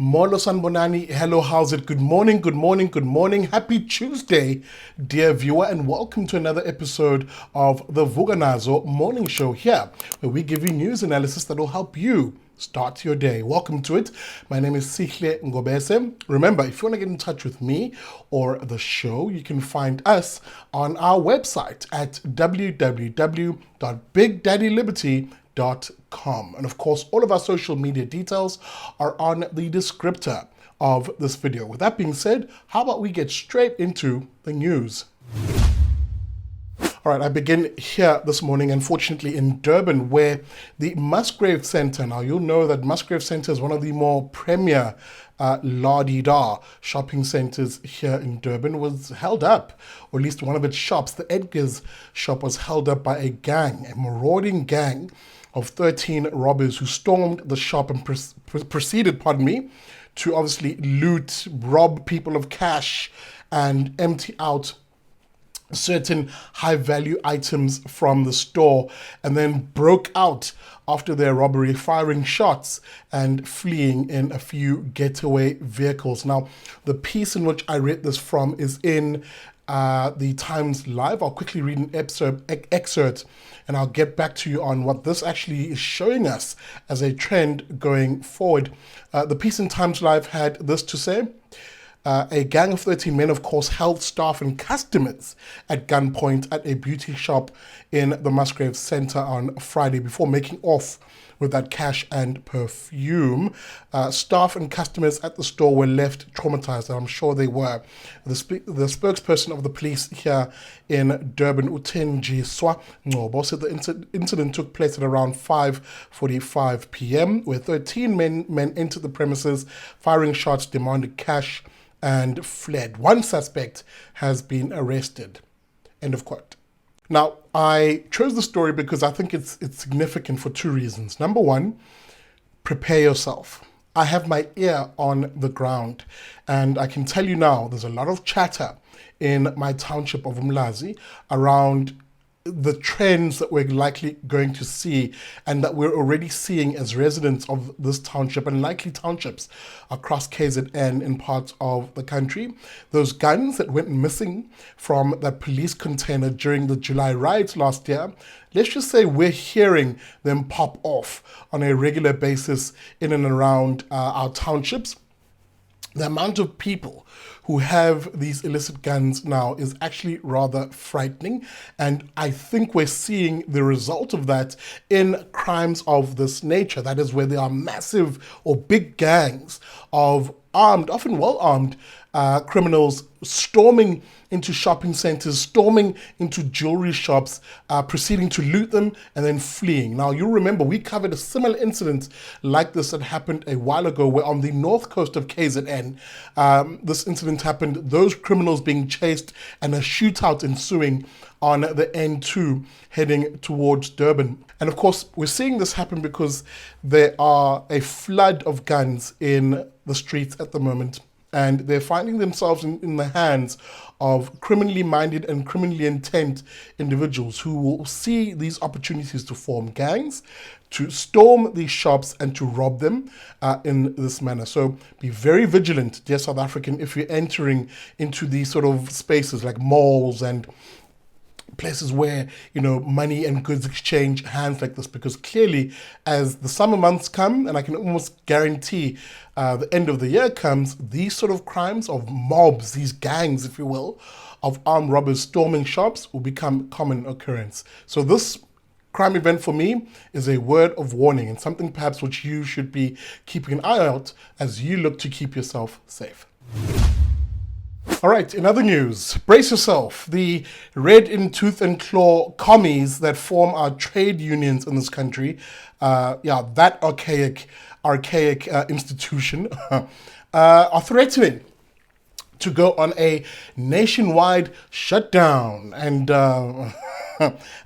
Molo Sanbonani, hello, how's it? Good morning, good morning, good morning. Happy Tuesday, dear viewer, and welcome to another episode of the Vuka Nazo morning show here, where we give you news analysis that will help you start your day. Welcome to it. My name is Sihle Ngobese. Remember, if you want to get in touch with me or the show, you can find us on our website at www.bigdaddyliberty.com. And of course, all of our social media details are on the descriptor of this video. With that being said, how about we get straight into the news? All right, I begin here this morning, unfortunately, in Durban, where the Musgrave Centre, now you'll know that Musgrave Centre is one of the more premier la-di-da shopping centres here in Durban, was held up, or at least one of its shops, the Edgar's shop, was held up by a marauding gang of 13 robbers who stormed the shop and proceeded, to obviously loot, rob people of cash and empty out certain high value items from the store, and then broke out after their robbery, firing shots and fleeing in a few getaway vehicles. Now, the piece in which I read this from is in the Times Live. I'll quickly read an excerpt and I'll get back to you on what this actually is showing us as a trend going forward. The piece in Times Live had this to say. A gang of 13 men, of course, held staff and customers at gunpoint at a beauty shop in the Musgrave Centre on Friday before making off with that cash and perfume. Staff and customers at the store were left traumatized, and I'm sure they were. The spokesperson of the police here in Durban, Utenji Ngcobo, said the incident took place at around 5:45 p.m., where 13 men entered the premises, firing shots, demanded cash, and fled. One suspect has been arrested. End of quote. Now, I chose the story because I think it's significant for two reasons. Number one, prepare yourself. I have my ear on the ground, and I can tell you now, there's a lot of chatter in my township of Umlazi around the trends that we're likely going to see and that we're already seeing as residents of this township and likely townships across KZN in parts of the country. Those guns that went missing from that police container during the July riots last year, let's just say we're hearing them pop off on a regular basis in and around our townships. The amount of people who have these illicit guns now is actually rather frightening. And I think we're seeing the result of that in crimes of this nature. That is where there are massive or big gangs of armed, often well-armed criminals storming into shopping centers, storming into jewelry shops, proceeding to loot them and then fleeing. Now, you'll remember we covered a similar incident like this that happened a while ago, where on the north coast of KZN, this incident happened, those criminals being chased and a shootout ensuing on the N2 heading towards Durban. And of course, we're seeing this happen because there are a flood of guns in the streets at the moment, and they're finding themselves in the hands of criminally minded and criminally intent individuals who will see these opportunities to form gangs, to storm these shops and to rob them in this manner. So be very vigilant, dear South African, if you're entering into these sort of spaces like malls and places where, you know, money and goods exchange hands like this, because clearly as the summer months come, and I can almost guarantee the end of the year comes, these sort of crimes of mobs, these gangs, if you will, of armed robbers storming shops will become common occurrence. So this crime event for me is a word of warning and something perhaps which you should be keeping an eye out as you look to keep yourself safe. All right, in other news, brace yourself. The red in tooth and claw commies that form our trade unions in this country, that archaic institution, are threatening to go on a nationwide shutdown and a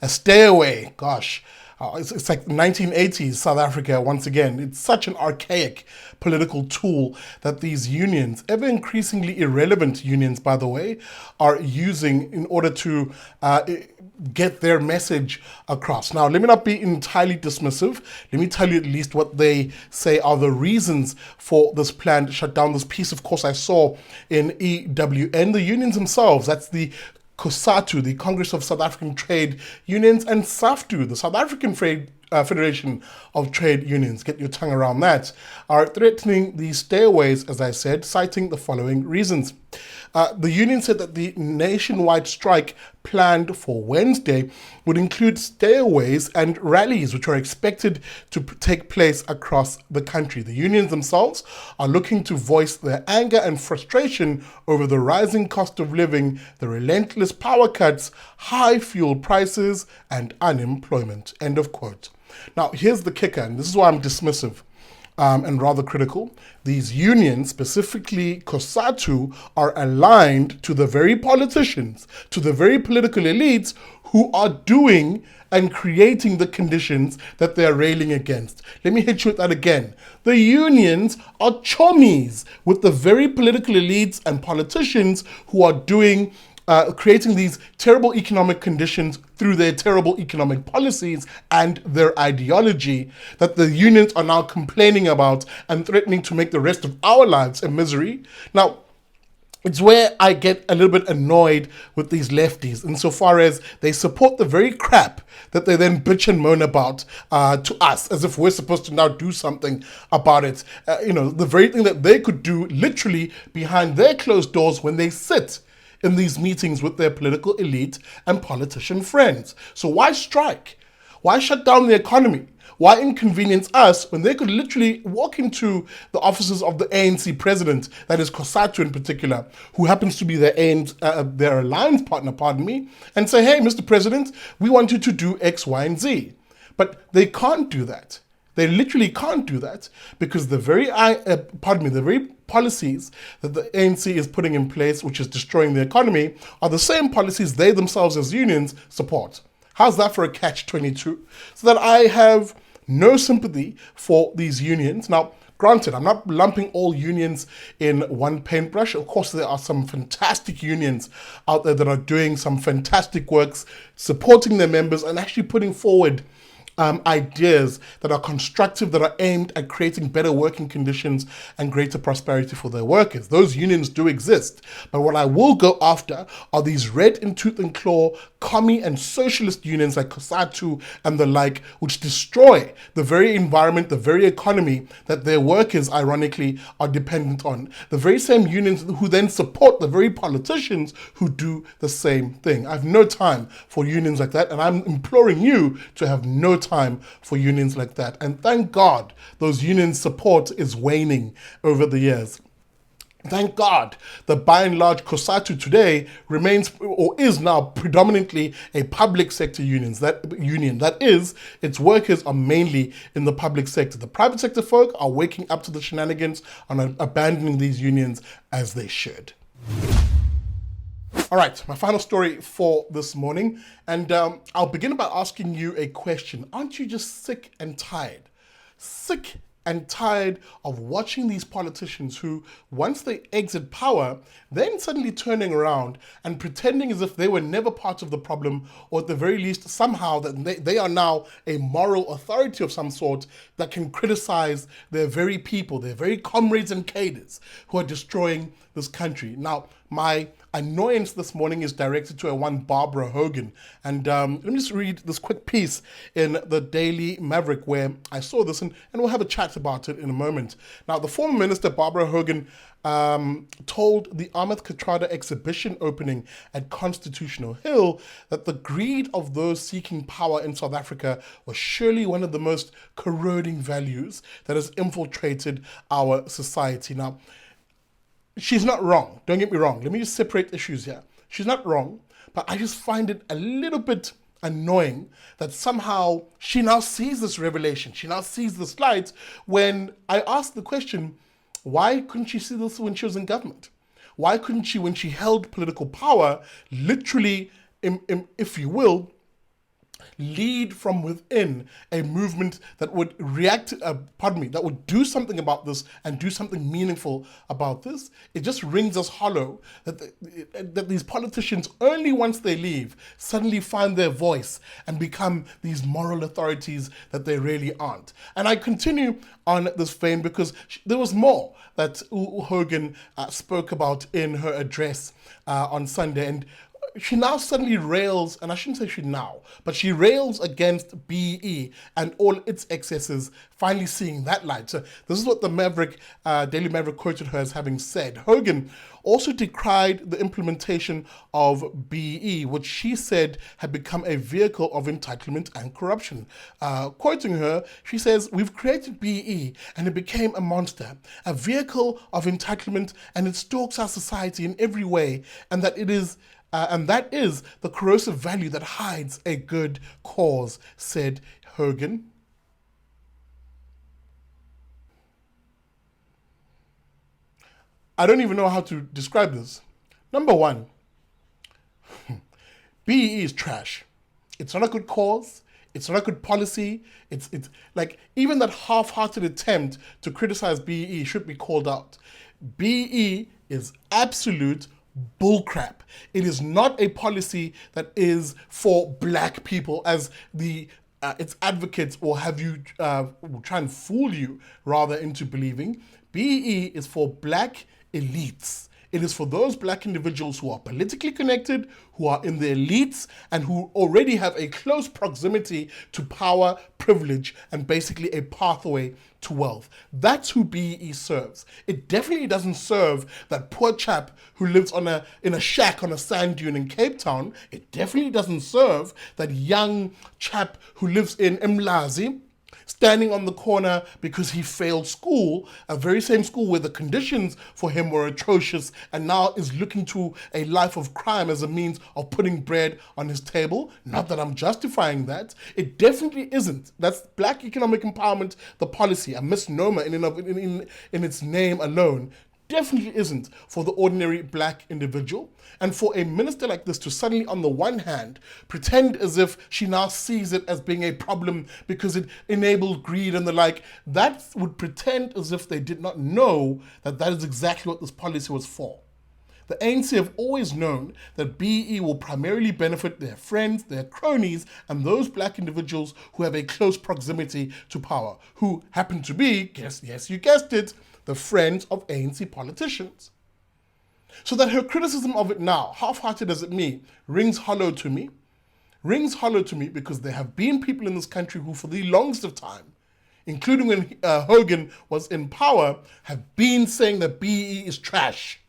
stay away. Gosh, It's like 1980s South Africa once again. It's such an archaic political tool that these unions, ever increasingly irrelevant unions, by the way, are using in order to get their message across. Now, let me not be entirely dismissive. Let me tell you at least what they say are the reasons for this planned shutdown. This piece, of course, I saw in EWN. The unions themselves, that's the COSATU, the Congress of South African Trade Unions, and SAFTU, the South African Federation of Trade Unions, get your tongue around that, are threatening the stayaways, as I said, citing the following reasons. The union said that the nationwide strike planned for Wednesday would include stayaways and rallies, which are expected to take place across the country. The unions themselves are looking to voice their anger and frustration over the rising cost of living, the relentless power cuts, high fuel prices, and unemployment. End of quote. Now, here's the kicker, and this is why I'm dismissive and rather critical. These unions, specifically COSATU, are aligned to the very politicians, to the very political elites who are doing and creating the conditions that they are railing against. Let me hit you with that again. The unions are chommies with the very political elites and politicians who are doing creating these terrible economic conditions through their terrible economic policies and their ideology that the unions are now complaining about and threatening to make the rest of our lives a misery. Now, it's where I get a little bit annoyed with these lefties insofar as they support the very crap that they then bitch and moan about to us, as if we're supposed to now do something about it. The very thing that they could do literally behind their closed doors when they sit in these meetings with their political elite and politician friends. So why strike? Why shut down the economy? Why inconvenience us when they could literally walk into the offices of the ANC president, that is COSATU in particular, who happens to be their alliance partner, and say, hey, Mr. President, we want you to do X, Y, and Z. But they can't do that. They literally can't do that because the very policies that the ANC is putting in place, which is destroying the economy, are the same policies they themselves as unions support. How's that for a catch-22? So that I have no sympathy for these unions. Now, granted, I'm not lumping all unions in one paintbrush. Of course, there are some fantastic unions out there that are doing some fantastic works, supporting their members and actually putting forward ideas that are constructive, that are aimed at creating better working conditions and greater prosperity for their workers. Those unions do exist. But what I will go after are these red in tooth and claw, commie and socialist unions like COSATU and the like, which destroy the very environment, the very economy that their workers, ironically, are dependent on. The very same unions who then support the very politicians who do the same thing. I have no time for unions like that, and I'm imploring you to have no time for unions like that. And thank God those unions' support is waning over the years. Thank God that by and large COSATU today remains or is now predominantly a public sector union. That is, its workers are mainly in the public sector. The private sector folk are waking up to the shenanigans and abandoning these unions as they should. All right, my final story for this morning, and I'll begin by asking you a question. Aren't you just sick and tired? Sick and tired of watching these politicians who, once they exit power, then suddenly turning around and pretending as if they were never part of the problem, or at the very least somehow that they are now a moral authority of some sort that can criticize their very people, their very comrades and cadres who are destroying this country. Now, my annoyance this morning is directed to one Barbara Hogan. And let me just read this quick piece in the Daily Maverick where I saw this, and we'll have a chat about it in a moment. Now, the former minister, Barbara Hogan, told the Kathrada exhibition opening at Constitutional Hill that the greed of those seeking power in South Africa was surely one of the most corroding values that has infiltrated our society. Now, she's not wrong. Don't get me wrong. Let me just separate issues here. She's not wrong, but I just find it a little bit annoying that somehow she now sees this revelation. She now sees this light when I asked the question, why couldn't she see this when she was in government? Why couldn't she, when she held political power, literally, if you will, lead from within a movement that would that would do something about this and do something meaningful about this. It just rings us hollow that these politicians, only once they leave, suddenly find their voice and become these moral authorities that they really aren't. And I continue on this vein because there was more that Hogan spoke about in her address on Sunday, and she now suddenly rails, and I shouldn't say she now, but she rails against BEE and all its excesses, finally seeing that light. So this is what the Daily Maverick quoted her as having said. Hogan also decried the implementation of BEE, which she said had become a vehicle of entitlement and corruption. Quoting her, she says, "We've created BEE and it became a monster, a vehicle of entitlement, and it stalks our society in every way, and that is the corrosive value that hides a good cause," said Hogan. I don't even know how to describe this. Number one, BEE is trash. It's not a good cause. It's not a good policy. It's like, even that half-hearted attempt to criticize BEE should be called out. BEE is absolute bullcrap. It is not a policy that is for black people, as its advocates will have you will try and fool you rather into believing. BEE is for black elites. It is for those black individuals who are politically connected, who are in the elites, and who already have a close proximity to power, privilege, and basically a pathway to wealth. That's who BEE serves. It definitely doesn't serve that poor chap who lives in a shack on a sand dune in Cape Town. It definitely doesn't serve that young chap who lives in Mlazi, standing on the corner because he failed school, a very same school where the conditions for him were atrocious, and now is looking to a life of crime as a means of putting bread on his table. Not that I'm justifying that. It definitely isn't. That's black economic empowerment, the policy, a misnomer in its name alone. Definitely isn't for the ordinary black individual. And for a minister like this to suddenly, on the one hand, pretend as if she now sees it as being a problem because it enables greed and the like, that would pretend as if they did not know that that is exactly what this policy was for. The ANC have always known that BEE will primarily benefit their friends, their cronies, and those black individuals who have a close proximity to power, who happen to be, yes, you guessed it, the friends of ANC politicians. So that her criticism of it now, half-hearted as it may, rings hollow to me. Rings hollow to me because there have been people in this country who, for the longest of time, including when Hogan was in power, have been saying that BEE is trash.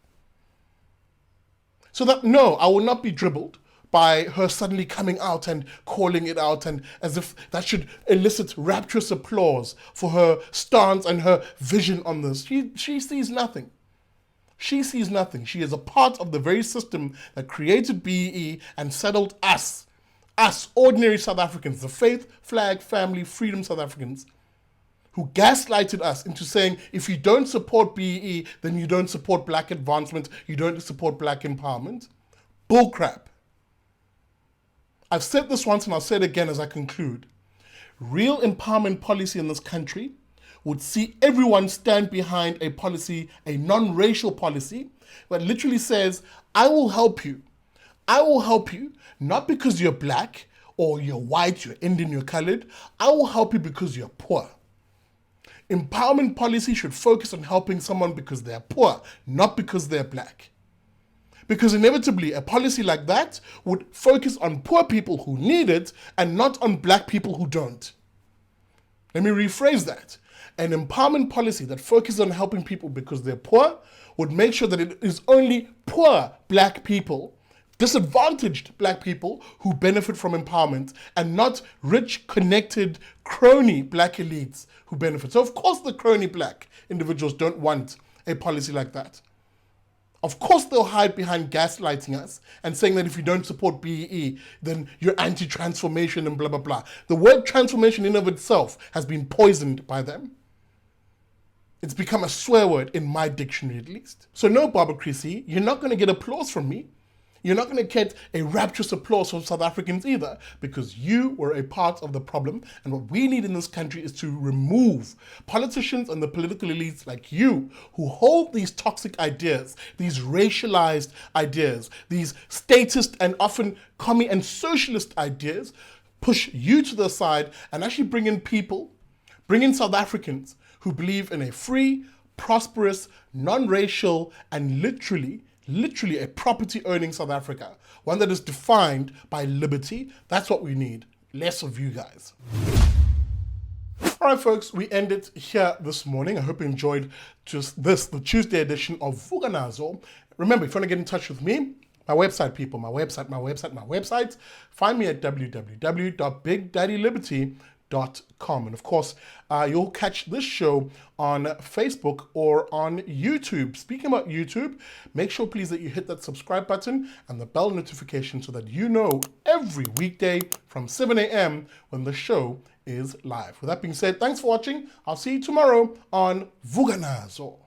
So that, no, I will not be dribbled by her suddenly coming out and calling it out, and as if that should elicit rapturous applause for her stance and her vision on this. She sees nothing. She sees nothing. She is a part of the very system that created BEE and settled us, ordinary South Africans, the faith, flag, family, freedom South Africans, who gaslighted us into saying, if you don't support BEE, then you don't support black advancement, you don't support black empowerment. Bullcrap. I've said this once and I'll say it again as I conclude. Real empowerment policy in this country would see everyone stand behind a policy, a non-racial policy, that literally says, I will help you. I will help you, not because you're black or you're white, you're Indian, you're colored. I will help you because you're poor. Empowerment policy should focus on helping someone because they're poor, not because they're black. Because inevitably, a policy like that would focus on poor people who need it and not on black people who don't. Let me rephrase that. An empowerment policy that focuses on helping people because they're poor would make sure that it is only poor black people, disadvantaged black people, who benefit from empowerment, and not rich, connected, crony black elites who benefit. So of course the crony black individuals don't want a policy like that. Of course they'll hide behind gaslighting us and saying that if you don't support BEE, then you're anti-transformation and blah, blah, blah. The word transformation in of itself has been poisoned by them. It's become a swear word in my dictionary, at least. So no, Barbara Creasy, you're not going to get applause from me. You're not going to get a rapturous applause from South Africans either, because you were a part of the problem. And what we need in this country is to remove politicians and the political elites like you who hold these toxic ideas, these racialized ideas, these statist and often commie and socialist ideas, push you to the side and actually bring in people, bring in South Africans who believe in a free, prosperous, non-racial, and literally a property-owning South Africa. One that is defined by liberty. That's what we need. Less of you guys. All right, folks, we end it here this morning. I hope you enjoyed just this, the Tuesday edition of Vuka Nazo. Remember, if you want to get in touch with me, my website, people, my website. Find me at www.bigdaddyliberty.com. And of course, you'll catch this show on Facebook or on YouTube. Speaking about YouTube, make sure please that you hit that subscribe button and the bell notification so that you know every weekday from 7 a.m. when the show is live. With that being said, thanks for watching. I'll see you tomorrow on Vuka Nazo.